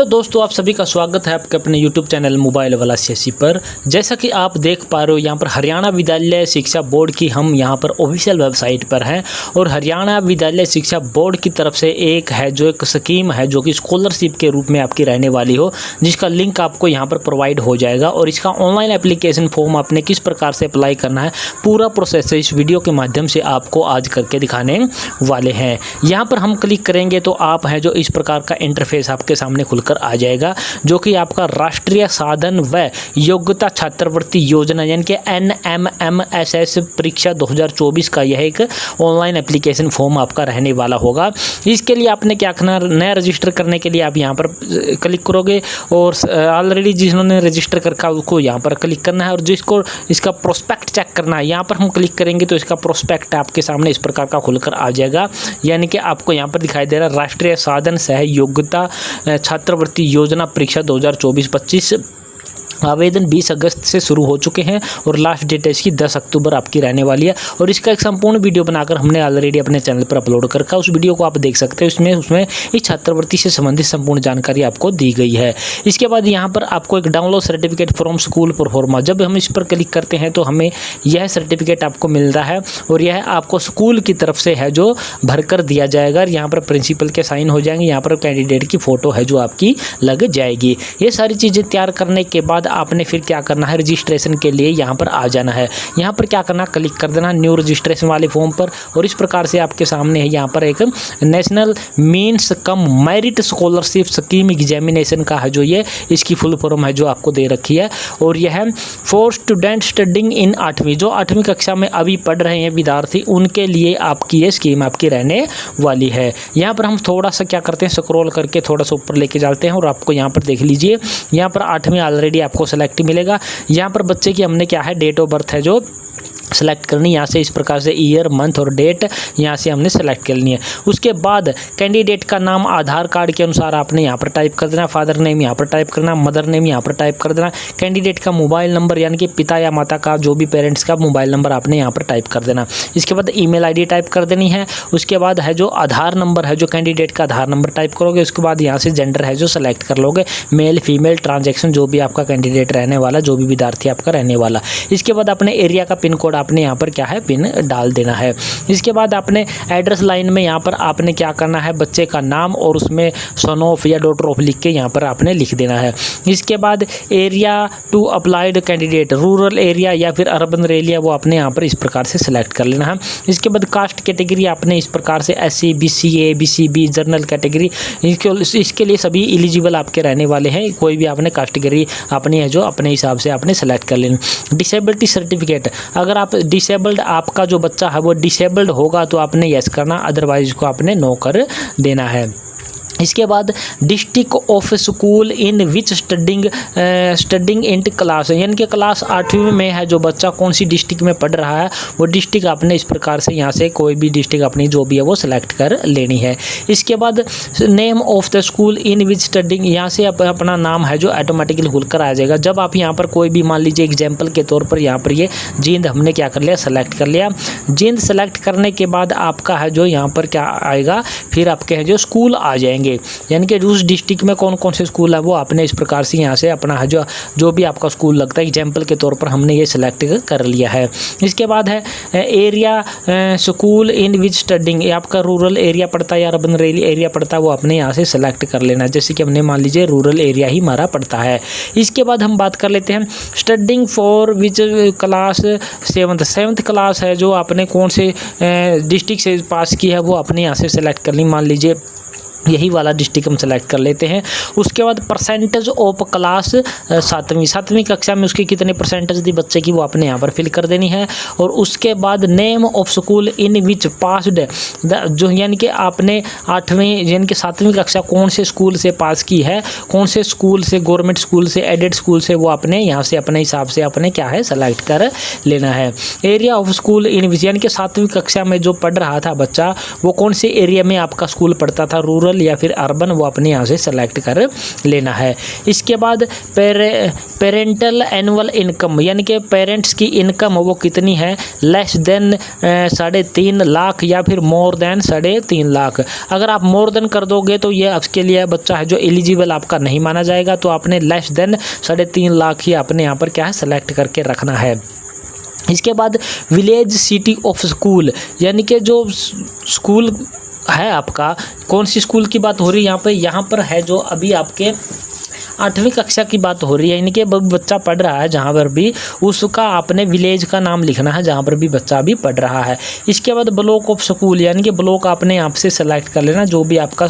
तो दोस्तों आप सभी का स्वागत है आपके अपने YouTube चैनल मोबाइल वाला सीएससी पर। जैसा कि आप देख पा रहे हो यहाँ पर हरियाणा विद्यालय शिक्षा बोर्ड की हम यहाँ पर ऑफिशियल वेबसाइट पर हैं और हरियाणा विद्यालय शिक्षा बोर्ड की तरफ से एक स्कीम है जो कि स्कॉलरशिप के रूप में आपकी रहने वाली हो, जिसका लिंक आपको यहाँ पर प्रोवाइड हो जाएगा। और इसका ऑनलाइन एप्लीकेशन फॉर्म आपने किस प्रकार से अप्लाई करना है पूरा प्रोसेस इस वीडियो के माध्यम से आपको आज करके दिखाने वाले हैं। यहाँ पर हम क्लिक करेंगे तो आप हैं जो इस प्रकार का इंटरफेस आपके सामने खुलकर आ जाएगा, जो कि आपका राष्ट्रीय साधन व योग्यता छात्रवृत्ति योजना यानी कि NMMSS परीक्षा 2024 का यह एक ऑनलाइन एप्लीकेशन फॉर्म आपका रहने वाला होगा। इसके लिए आपने क्या करना, नया रजिस्टर करने के लिए आप यहाँ पर क्लिक करोगे और ऑलरेडी जिन्होंने रजिस्टर करके उसको यहाँ पर क्लिक करना है और जिसको इसका प्रोस्पेक्ट चेक करना है यहाँ पर हम क्लिक करेंगे तो इसका प्रोस्पेक्ट आपके सामने इस प्रकार का खुलकर आ जाएगा। यानी कि आपको यहाँ पर दिखाई दे रहा है राष्ट्रीय साधन सह योग्यता छात्रवृत्ति योजना परीक्षा 2024-25 आवेदन 20 अगस्त से शुरू हो चुके हैं और लास्ट डेट है इसकी 10 अक्टूबर आपकी रहने वाली है। और इसका एक संपूर्ण वीडियो बनाकर हमने ऑलरेडी अपने चैनल पर अपलोड कर रखा है, उस वीडियो को आप देख सकते हैं। उसमें इस छात्रवृत्ति से संबंधित संपूर्ण जानकारी आपको दी गई है। इसके बाद यहाँ पर आपको एक download certificate from school proforma, जब हम इस पर क्लिक करते हैं तो हमें यह सर्टिफिकेट आपको मिल रहा है और यह आपको स्कूल की तरफ से है जो भरकर दिया जाएगा। यहाँ पर प्रिंसिपल के साइन हो जाएंगे, यहाँ पर कैंडिडेट की फ़ोटो है जो आपकी लग जाएगी। ये सारी चीज़ें तैयार करने के बाद आपने फिर क्या करना है, रजिस्ट्रेशन के लिए यहाँ पर आ जाना है। यहाँ पर क्या करना, क्लिक कर देना न्यू रजिस्ट्रेशन वाले फॉर्म पर और इस प्रकार से आपके सामने है यहाँ पर एक national means cum merit scholarship scheme examination का है जो ये इसकी फुल फॉर्म है जो आपको दे रखी है। और यह फॉर स्टूडेंट स्टडिंग इन 8वीं, जो 8वीं कक्षा में अभी पढ़ रहे हैं विद्यार्थी, उनके लिए आपकी ये स्कीम आपकी रहने वाली है। यहाँ पर हम थोड़ा सा क्या करते हैं, स्क्रॉल करके थोड़ा सा ऊपर लेके जाते हैं और आपको यहाँ पर देख लीजिए, यहाँ पर 8वीं ऑलरेडी आपको सेलेक्ट मिलेगा। यहाँ पर बच्चे की हमने क्या है, डेट ऑफ बर्थ है जो सेलेक्ट करनी, यहाँ से इस प्रकार से ईयर मंथ और डेट यहाँ से हमने सेलेक्ट करनी है। उसके बाद कैंडिडेट का नाम आधार कार्ड के अनुसार आपने यहाँ पर टाइप कर देना, फादर नेम यहाँ पर टाइप करना, मदर नेम यहाँ पर टाइप कर देना, कैंडिडेट का मोबाइल नंबर यानी कि पिता या माता का जो भी पेरेंट्स का मोबाइल नंबर आपने यहाँ पर टाइप कर देना। इसके बाद ईमेल आईडी टाइप कर देनी है। उसके बाद है जो आधार नंबर है, जो कैंडिडेट का आधार नंबर टाइप करोगे। उसके बाद यहाँ से जेंडर है जो सेलेक्ट कर लोगे, मेल फीमेल ट्रांजेक्शन जो भी आपका कैंडिडेट रहने वाला, जो भी विद्यार्थी आपका रहने वाला। इसके बाद अपने एरिया का पिन कोड आपने यहाँ पर क्या है, पिन डाल देना है। इसके बाद आपने एड्रेस लाइन में यहाँ पर आपने क्या करना है, बच्चे का नाम और उसमें सन ऑफ या डॉटर ऑफ लिख के यहाँ पर आपने लिख देना है। इसके बाद area to applied candidate, rural area या फिर अर्बन एरिया, वो आपने यहाँ पर इस प्रकार से सिलेक्ट कर लेना है। इसके बाद कास्ट कैटेगरी आपने इस प्रकार से SC BC A BC B general category, इसके लिए सभी एलिजिबल आपके रहने वाले हैं। कोई भी आपने कैटेगरी अपनी है जो अपने हिसाब से आपने सेलेक्ट कर लेना। डिसेबिलिटी सर्टिफिकेट, अगर आप डिसेबल्ड, आपका जो बच्चा है वो डिसेबल्ड होगा तो आपने यस करना, अदरवाइज को आपने नो कर देना है। इसके बाद district of school in which studying in class, यानी कि क्लास 8वीं में है जो बच्चा कौन सी डिस्ट्रिक्ट में पढ़ रहा है वो डिस्ट्रिक्ट आपने इस प्रकार से यहाँ से कोई भी डिस्ट्रिक्ट अपनी जो भी है वो सिलेक्ट कर लेनी है। इसके बाद name of the school in which studying, यहाँ से अपना नाम है जो ऑटोमेटिकली खुलकर आ जाएगा। जब आप यहाँ पर कोई भी, मान लीजिए एग्जाम्पल के तौर पर यहाँ पर ये जींद हमने क्या कर लिया, सेलेक्ट कर लिया। जींद सेलेक्ट करने के बाद आपका है जो यहाँ पर क्या आएगा, फिर आपके है जो स्कूल आ जाएंगे, यानी कि उस डिस्ट्रिक्ट में कौन कौन से स्कूल है वो आपने इस प्रकार से यहाँ से अपना है जो भी आपका स्कूल लगता है, एग्जाम्पल के तौर पर हमने ये सिलेक्ट कर लिया है। इसके बाद है एरिया स्कूल इन विच स्टडिंग, आपका रूरल एरिया पड़ता है या अर्बन एरिया पड़ता है वो आपने यहाँ से सेलेक्ट कर लेना, जैसे कि हमने मान लीजिए रूरल एरिया ही हमारा पड़ता है। इसके बाद हम बात कर लेते हैं studying for which class 7th class है जो आपने कौन से डिस्ट्रिक्ट से पास की है वो आपने यहाँ से सेलेक्ट कर ली, मान लीजिए यही वाला डिस्ट्रिक्ट हम सेलेक्ट कर लेते हैं। उसके बाद परसेंटेज ऑफ क्लास 7वीं कक्षा में उसकी कितने परसेंटेज थी बच्चे की वो आपने यहाँ पर फिल कर देनी है। और उसके बाद name of school in which passed, जो यानी कि आपने 8वीं यानी कि 7वीं कक्षा कौन से स्कूल से पास की है, कौन से स्कूल से, गवर्नमेंट स्कूल से, एडेड स्कूल से, वो आपने यहाँ से अपने हिसाब से अपने क्या है सेलेक्ट कर लेना है। एरिया ऑफ स्कूल इन विच, यानी कि 7वीं कक्षा में जो पढ़ रहा था बच्चा वो कौन से एरिया में आपका स्कूल पढ़ता था, रूरल रूरल या फिर अर्बन वो अपने यहाँ से सेलेक्ट कर लेना है। इसके बाद पेरेंटल एनुअल इनकम यानी कि पेरेंट्स की इनकम वो कितनी है, लेस देन 3.5 लाख या फिर मोर देन 3.5 लाख। अगर आप मोर देन कर दोगे तो ये आपके लिए बच्चा है जो एलिजिबल आपका नहीं माना जाएगा, तो आपने लेस देन 3.5 लाख ही अपने यहाँ पर क्या है सेलेक्ट करके रखना है। इसके बाद विलेज सिटी ऑफ स्कूल यानी कि जो स्कूल है आपका, कौन सी स्कूल की बात हो रही है यहाँ पर है जो अभी आपके 8वीं कक्षा की बात हो रही है, यानी कि बच्चा पढ़ रहा है जहाँ पर भी उसका आपने विलेज का नाम लिखना है जहाँ पर भी बच्चा भी पढ़ रहा है। इसके बाद ब्लॉक ऑफ स्कूल यानी कि ब्लॉक आपने यहाँ से सेलेक्ट कर लेना जो भी आपका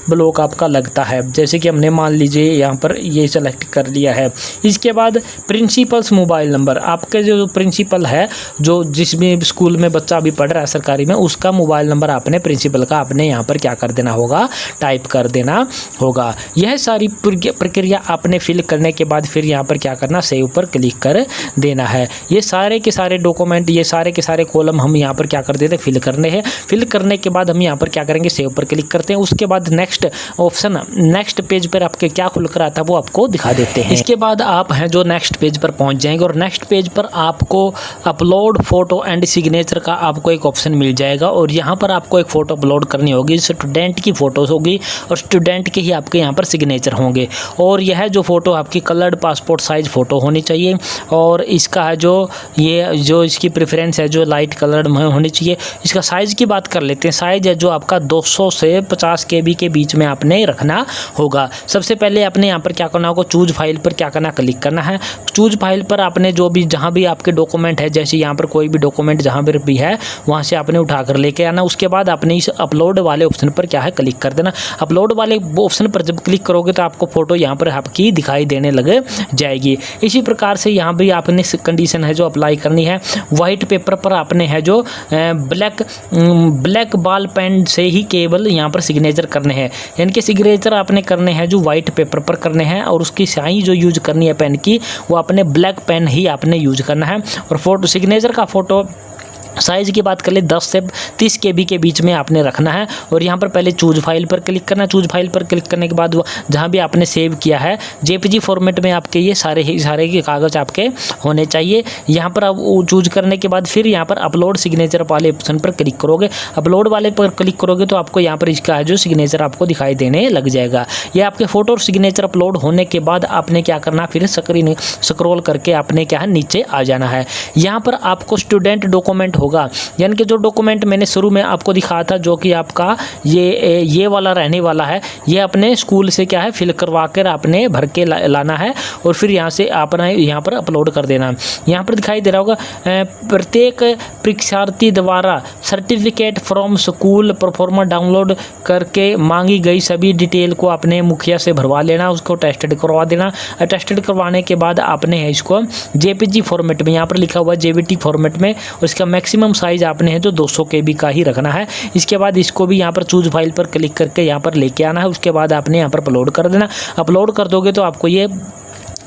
ब्लॉक आपका लगता है, जैसे कि हमने मान लीजिए यहाँ पर ये सेलेक्ट कर लिया है। इसके बाद प्रिंसिपल्स मोबाइल नंबर, आपके जो प्रिंसिपल है जो जिस भी स्कूल में बच्चा अभी पढ़ रहा है सरकारी में, उसका मोबाइल नंबर आपने प्रिंसिपल का आपने यहाँ पर क्या कर देना होगा, टाइप कर देना होगा। यह सारी प्रक्रिया आपने फिल करने के बाद फिर यहाँ पर क्या करना, सेव पर क्लिक कर देना है। ये सारे के सारे डॉक्यूमेंट, ये सारे के सारे कॉलम हम यहाँ पर क्या कर देते हैं, फिल करने हैं। फिल करने के बाद हम यहाँ पर क्या करेंगे, सेव पर क्लिक करते हैं। उसके बाद नेक्स्ट ऑप्शन, नेक्स्ट पेज पर आपके क्या खुल कर आता है वो आपको दिखा देते हैं। इसके बाद आप हैं जो नेक्स्ट पेज पर पहुँच जाएंगे और नेक्स्ट पेज पर आपको अपलोड फोटो एंड सिग्नेचर का आपको एक ऑप्शन मिल जाएगा और यहाँ पर आपको एक फ़ोटो अपलोड करनी होगी। स्टूडेंट की फ़ोटोज़ होगी और स्टूडेंट के ही आपके यहाँ पर सिग्नेचर होंगे और यह जो फ़ोटो आपकी कलर्ड पासपोर्ट साइज़ फ़ोटो होनी चाहिए और इसका है जो इसकी प्रेफरेंस है जो लाइट कलर्ड में होनी चाहिए। इसका साइज़ की बात कर लेते हैं। साइज़ है जो आपका 200 से 50 KB के बीच में आपने रखना होगा। सबसे पहले आपने यहाँ पर क्या करना होगा, चूज फाइल पर क्या करना, क्लिक करना है। चूज फाइल पर आपने जो भी जहाँ भी आपके डॉक्यूमेंट है, जैसे यहाँ पर कोई भी डॉक्यूमेंट जहाँ पर भी है वहाँ से आपने उठा कर लेके आना। उसके बाद आपने इस अपलोड वाले ऑप्शन पर क्या है, क्लिक कर देना। अपलोड वाले ऑप्शन पर जब क्लिक करोगे तो आपको फ़ोटो यहाँ पर आपकी दिखाई देने लग जाएगी। इसी प्रकार से यहाँ भी आपने कंडीशन है जो अप्लाई करनी है। वाइट पेपर पर आपने है जो ब्लैक बॉल पेन से ही केवल यहाँ पर सिग्नेचर करने हैं, यानी कि सिग्नेचर आपने करने हैं जो वाइट पेपर पर करने हैं और उसकी स्याही जो यूज करनी है पेन की वो आपने ब्लैक पेन ही आपने यूज करना है। और फोटो सिग्नेचर का फ़ोटो साइज़ की बात कर ले 10 से 30 KB के बीच में आपने रखना है और यहाँ पर पहले चूज फाइल पर क्लिक करना। चूज फाइल पर क्लिक करने के बाद जहाँ भी आपने सेव किया है JPG फॉर्मेट में आपके ये सारे के कागज़ आपके होने चाहिए। यहाँ पर आप चूज करने के बाद फिर यहाँ पर अपलोड सिग्नेचर वाले ऑप्शन पर क्लिक करोगे। अपलोड वाले पर क्लिक करोगे तो आपको यहाँ पर इसका है जो सिग्नेचर आपको दिखाई देने लग जाएगा। ये आपके फ़ोटो और सिग्नेचर अपलोड होने के बाद आपने क्या करना, फिर स्क्रॉल करके आपने क्या है नीचे आ जाना है। यहाँ पर आपको स्टूडेंट डॉक्यूमेंट होगा, यानी कि जो डॉक्यूमेंट मैंने शुरू में आपको दिखाया था जो कि आपका ये वाला रहने वाला है, ये अपने स्कूल से क्या है फिल करवा कर आपने भर के लाना है और फिर यहाँ से आपने यहाँ पर अपलोड कर देना। यहाँ पर दिखाई दे रहा होगा प्रत्येक परीक्षार्थी द्वारा certificate from school pro forma download करके मांगी गई सभी डिटेल को अपने मुखिया से भरवा लेना, उसको टेस्टेड करवा देना। टेस्टेड करवाने के बाद आपने इसको JPG फॉर्मेट में, यहाँ पर लिखा हुआ है JPG फॉर्मेट में, और इसका मैक्सिमम साइज आपने है जो 200 KB का ही रखना है। इसके बाद इसको भी यहाँ पर चूज फाइल पर क्लिक करके यहाँ पर लेके आना है। उसके बाद आपने यहाँ पर अपलोड कर देना। अपलोड कर दोगे तो आपको ये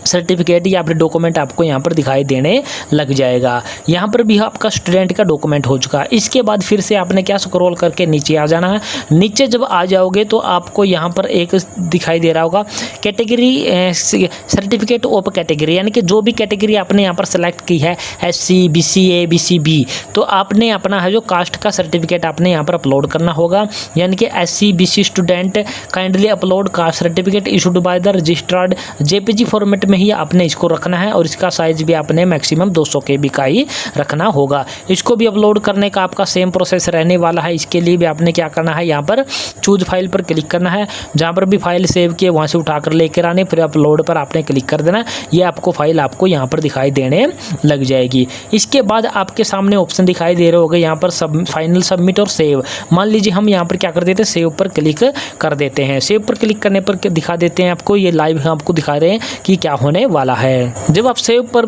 सर्टिफिकेट या अपने डॉक्यूमेंट आपको यहाँ पर दिखाई देने लग जाएगा। यहाँ पर भी आपका स्टूडेंट का डॉक्यूमेंट हो चुका है। इसके बाद फिर से आपने क्या स्क्रॉल करके नीचे आ जाना है। नीचे जब आ जाओगे तो आपको यहाँ पर एक दिखाई दे रहा होगा कैटेगरी सर्टिफिकेट ऑफ कैटेगरी, यानी कि जो भी कैटेगरी आपने यहाँ पर सेलेक्ट की है SC BC A BC B, तो आपने अपना है जो कास्ट का सर्टिफिकेट आपने यहाँ पर अपलोड करना होगा। यानी कि SC BC student kindly upload caste certificate issued by the registered JPG format में ही आपने इसको रखना है और इसका साइज भी आपने मैक्सिमम 200 KB का ही रखना होगा। इसको भी अपलोड करने का आपका सेम प्रोसेस रहने वाला है। इसके लिए भी आपने क्या करना है, यहाँ पर चूज फाइल पर क्लिक करना है। जहाँ पर भी फाइल सेव किए वहाँ से उठाकर लेकर आने, फिर अपलोड पर आपने क्लिक कर देना। ये आपको फाइल आपको यहाँ पर दिखाई देने लग जाएगी। इसके बाद आपके सामने ऑप्शन दिखाई दे रहे होंगे यहाँ पर फाइनल सबमिट और सेव। मान लीजिए हम यहाँ पर क्या कर देते हैं, सेव पर क्लिक कर देते हैं। सेव पर क्लिक करने पर दिखा देते हैं आपको, ये लाइव आपको दिखा रहे हैं कि क्या होने वाला है। जब आप सेव पर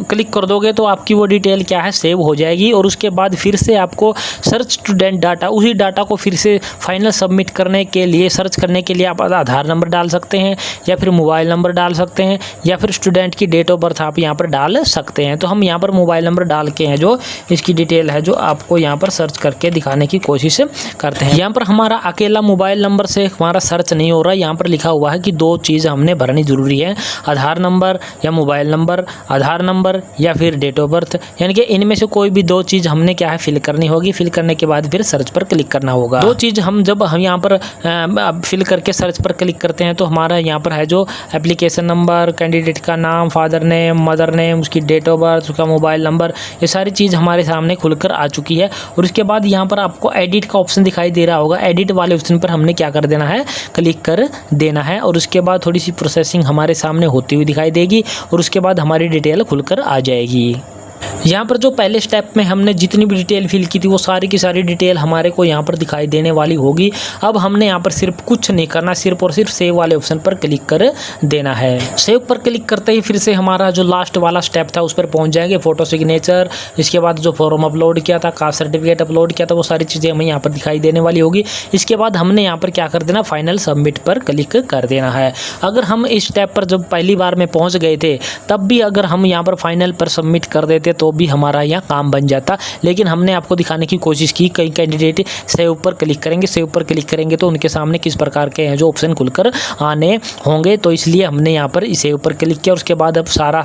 क्लिक कर दोगे तो आपकी वो डिटेल क्या है, सेव हो जाएगी। और उसके बाद फिर से आपको सर्च स्टूडेंट डाटा, उसी डाटा को फिर से फाइनल सबमिट करने के लिए, सर्च करने के लिए आप आधार नंबर डाल सकते हैं, या फिर मोबाइल नंबर डाल सकते हैं, या फिर स्टूडेंट की डेट ऑफ बर्थ आप यहाँ पर डाल सकते हैं। तो हम यहाँ पर मोबाइल नंबर डाल के हैं, जो इसकी डिटेल है जो आपको यहाँ पर सर्च करके दिखाने की कोशिश करते हैं। यहाँ पर हमारा अकेला मोबाइल नंबर से हमारा सर्च नहीं हो रहा। यहाँ पर लिखा हुआ है कि 2 चीज़ हमने भरनी ज़रूरी है, आधार नंबर या मोबाइल नंबर, आधार नंबर या फिर डेट ऑफ बर्थ, यानी कि इनमें से कोई भी 2 चीज़ हमने क्या है फिल करनी होगी। फिल करने के बाद फिर सर्च पर क्लिक करना होगा। 2 चीज़ जब हम यहाँ पर फिल करके सर्च पर क्लिक करते हैं तो हमारा यहाँ पर है जो एप्लीकेशन नंबर, कैंडिडेट का नाम, फादर नेम, मदर नेम, उसकी डेट ऑफ बर्थ, उसका मोबाइल नंबर, ये सारी चीज़ हमारे सामने खुलकर आ चुकी है। और उसके बाद यहाँ पर आपको एडिट का ऑप्शन दिखाई दे रहा होगा। एडिट वाले ऑप्शन पर हमने क्या कर देना है, क्लिक कर देना है। और उसके बाद थोड़ी सी प्रोसेसिंग हमारे सामने होती हुई दिखाई देगी और उसके बाद हमारी डिटेल खुलकर आ जाएगी। यहाँ पर जो पहले स्टेप में हमने जितनी भी डिटेल फिल की थी वो सारी की सारी डिटेल हमारे को यहाँ पर दिखाई देने वाली होगी। अब हमने यहाँ पर सिर्फ कुछ नहीं करना, सिर्फ और सिर्फ सेव वाले ऑप्शन पर क्लिक कर देना है। सेव पर क्लिक करते ही फिर से हमारा जो लास्ट वाला स्टेप था उस पर पहुँच जाएंगे। फोटो सिग्नेचर, इसके बाद जो फॉर्म अपलोड किया था, कास्ट सर्टिफिकेट अपलोड किया था, वो सारी चीज़ें हमें यहाँ पर दिखाई देने वाली होगी। इसके बाद हमने यहाँ पर क्या कर देना, फाइनल सबमिट पर क्लिक कर देना है। अगर हम इस स्टेप पर जब पहली बार में पहुँच गए थे तब भी अगर हम यहाँ पर फाइनल पर सबमिट कर देते तो भी हमारा यहाँ काम बन जाता। लेकिन हमने आपको दिखाने की कोशिश की, कई कैंडिडेट सेव पर क्लिक करेंगे, सेव पर क्लिक करेंगे तो उनके सामने किस प्रकार के हैं जो ऑप्शन खुलकर आने होंगे। तो इसलिए हमने यहाँ पर सेव पर क्लिक किया। उसके बाद अब सारा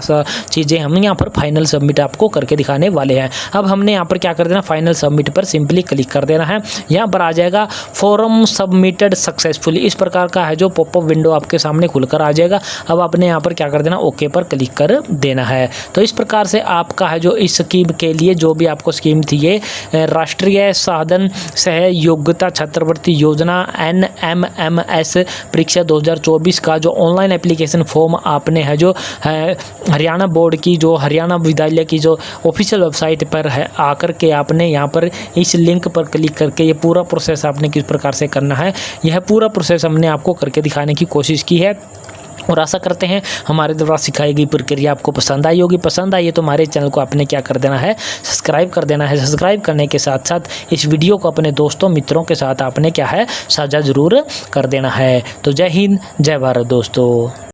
चीज़ें हम यहाँ पर फाइनल सबमिट आपको करके दिखाने वाले हैं। अब हमने यहाँ पर क्या कर देना, फाइनल सबमिट पर सिंपली क्लिक कर देना है। यहाँ पर आ जाएगा फॉर्म सबमिटेड सक्सेसफुली, इस प्रकार का है जो पॉपअप विंडो आपके सामने खुलकर आ जाएगा। अब आपने यहाँ पर क्या कर देना, ओके पर क्लिक कर देना है। तो इस प्रकार से आपका है जो इस स्कीम के लिए जो भी आपको स्कीम थी, ये राष्ट्रीय साधन सहयोगिता छात्रवृत्ति योजना NMMS परीक्षा 2024 का जो ऑनलाइन एप्लीकेशन फॉर्म आपने है जो हरियाणा बोर्ड की, जो हरियाणा विद्यालय की जो ऑफिशियल वेबसाइट पर है आकर के आपने यहाँ पर इस लिंक पर क्लिक करके ये पूरा प्रोसेस आपने किस प्रकार से करना है, यह पूरा प्रोसेस हमने आपको करके दिखाने की कोशिश की है। और आशा करते हैं हमारे द्वारा सिखाई गई प्रक्रिया आपको पसंद आई होगी। पसंद आई है तो हमारे चैनल को आपने क्या कर देना है, सब्सक्राइब कर देना है। सब्सक्राइब करने के साथ साथ इस वीडियो को अपने दोस्तों मित्रों के साथ आपने क्या है, साझा ज़रूर कर देना है। तो जय हिंद, जय भारत दोस्तों।